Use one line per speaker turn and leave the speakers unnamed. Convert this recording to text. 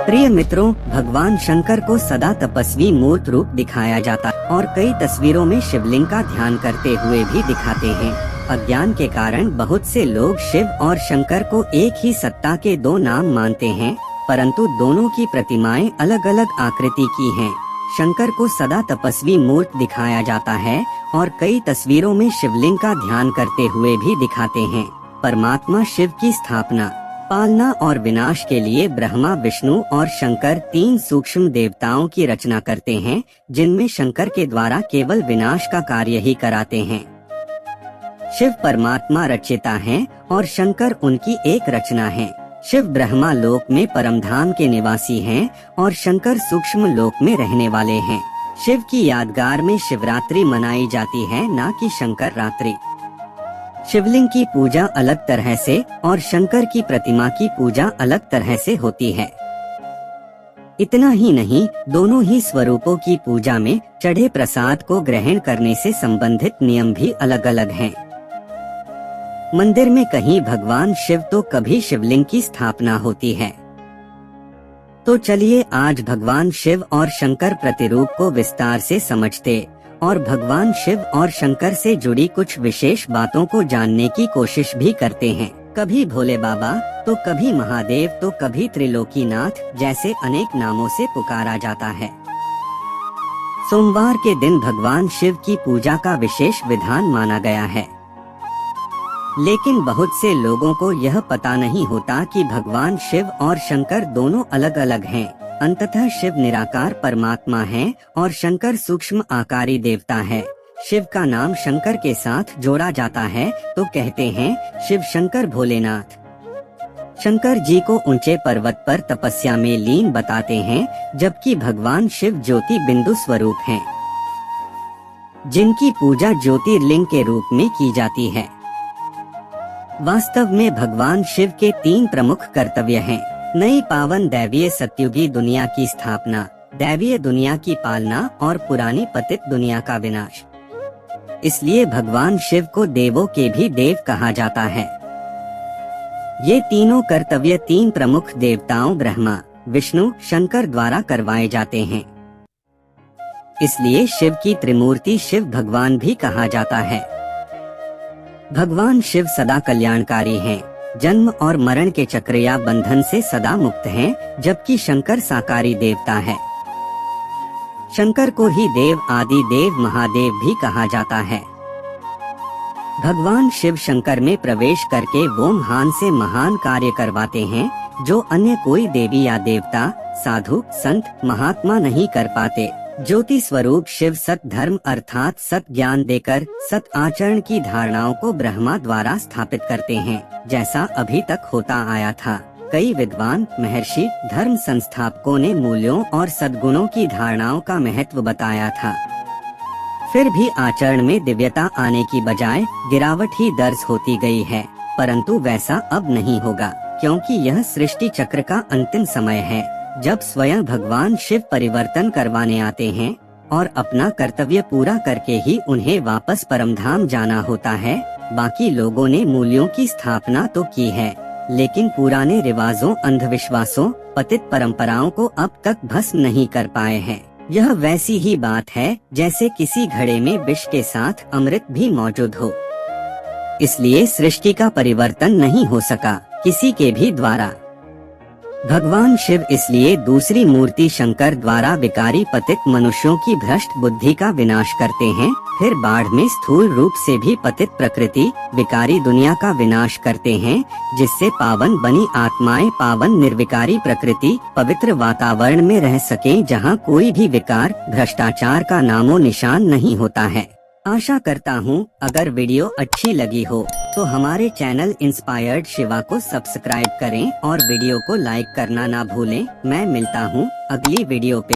प्रिय मित्रों, भगवान शंकर को सदा तपस्वी मूर्त रूप दिखाया जाता है और कई तस्वीरों में शिवलिंग का ध्यान करते हुए भी दिखाते हैं। अज्ञान के कारण बहुत से लोग शिव और शंकर को एक ही सत्ता के दो नाम मानते हैं, परंतु दोनों की प्रतिमाएं अलग अलग आकृति की हैं। शंकर को सदा तपस्वी मूर्त दिखाया जाता है और कई तस्वीरों में शिवलिंग का ध्यान करते हुए भी दिखाते हैं। परमात्मा शिव की स्थापना, पालना और विनाश के लिए ब्रह्मा, विष्णु और शंकर तीन सूक्ष्म देवताओं की रचना करते हैं, जिनमें शंकर के द्वारा केवल विनाश का कार्य ही कराते हैं। शिव परमात्मा रचयिता हैं और शंकर उनकी एक रचना है। शिव ब्रह्मा लोक में परमधाम के निवासी हैं और शंकर सूक्ष्म लोक में रहने वाले हैं। शिव की यादगार में शिवरात्रि मनाई जाती है, न कि शंकर रात्रि। शिवलिंग की पूजा अलग तरह से और शंकर की प्रतिमा की पूजा अलग तरह से होती है। इतना ही नहीं, दोनों ही स्वरूपों की पूजा में चढ़े प्रसाद को ग्रहण करने से संबंधित नियम भी अलग अलग हैं। मंदिर में कहीं भगवान शिव तो कभी शिवलिंग की स्थापना होती है। तो चलिए आज भगवान शिव और शंकर प्रतिरूप को विस्तार से समझते और भगवान शिव और शंकर से जुड़ी कुछ विशेष बातों को जानने की कोशिश भी करते हैं। कभी भोले बाबा तो कभी महादेव तो कभी त्रिलोकीनाथ जैसे अनेक नामों से पुकारा जाता है। सोमवार के दिन भगवान शिव की पूजा का विशेष विधान माना गया है, लेकिन बहुत से लोगों को यह पता नहीं होता कि भगवान शिव और शंकर दोनों अलग अलग हैं। अंततः शिव निराकार परमात्मा है और शंकर सूक्ष्म आकारी देवता है। शिव का नाम शंकर के साथ जोड़ा जाता है तो कहते हैं शिव शंकर भोलेनाथ। शंकर जी को ऊंचे पर्वत पर तपस्या में लीन बताते हैं, जबकि भगवान शिव ज्योति बिंदु स्वरूप हैं, जिनकी पूजा ज्योतिर्लिंग के रूप में की जाती है। वास्तव में भगवान शिव के तीन प्रमुख कर्तव्य हैं: नई पावन दैवीय सत्युगी दुनिया की स्थापना, दैवीय दुनिया की पालना और पुरानी पतित दुनिया का विनाश। इसलिए भगवान शिव को देवों के भी देव कहा जाता है। ये तीनों कर्तव्य तीन प्रमुख देवताओं ब्रह्मा, विष्णु, शंकर द्वारा करवाए जाते हैं। इसलिए शिव की त्रिमूर्ति शिव भगवान भी कहा जाता है। भगवान शिव सदा कल्याणकारी हैं, जन्म और मरण के चक्र या बंधन से सदा मुक्त हैं, जबकि शंकर साकारी देवता है। शंकर को ही देव, आदि देव, महादेव भी कहा जाता है। भगवान शिव शंकर में प्रवेश करके वो महान से महान कार्य करवाते हैं, जो अन्य कोई देवी या देवता, साधु, संत, महात्मा नहीं कर पाते। ज्योति स्वरूप शिव सत धर्म अर्थात सत ज्ञान देकर सत आचरण की धारणाओं को ब्रह्मा द्वारा स्थापित करते हैं, जैसा अभी तक होता आया था। कई विद्वान, महर्षि, धर्म संस्थापकों ने मूल्यों और सद्गुणों की धारणाओं का महत्व बताया था। फिर भी आचरण में दिव्यता आने की बजाय गिरावट ही दर्ज होती गई है, परंतु वैसा अब नहीं होगा, क्योंकि यह सृष्टि चक्र का अंतिम समय है, जब स्वयं भगवान शिव परिवर्तन करवाने आते हैं और अपना कर्तव्य पूरा करके ही उन्हें वापस परमधाम जाना होता है। बाकी लोगों ने मूल्यों की स्थापना तो की है, लेकिन पुराने रिवाजों, अंधविश्वासों, पतित परंपराओं को अब तक भस्म नहीं कर पाए हैं। यह वैसी ही बात है जैसे किसी घड़े में विष के साथ अमृत भी मौजूद हो। इसलिए सृष्टि का परिवर्तन नहीं हो सका किसी के भी द्वारा। भगवान शिव इसलिए दूसरी मूर्ति शंकर द्वारा विकारी पतित मनुष्यों की भ्रष्ट बुद्धि का विनाश करते हैं, फिर बाढ़ में स्थूल रूप से भी पतित प्रकृति, विकारी दुनिया का विनाश करते हैं, जिससे पावन बनी आत्माएं पावन निर्विकारी प्रकृति, पवित्र वातावरण में रह सकें, जहां कोई भी विकार, भ्रष्टाचार का नामो निशान नहीं होता है। आशा करता हूँ अगर वीडियो अच्छी लगी हो तो हमारे चैनल इंस्पायर्ड शिवा को सब्सक्राइब करें और वीडियो को लाइक करना ना भूलें। मैं मिलता हूँ अगली वीडियो पे।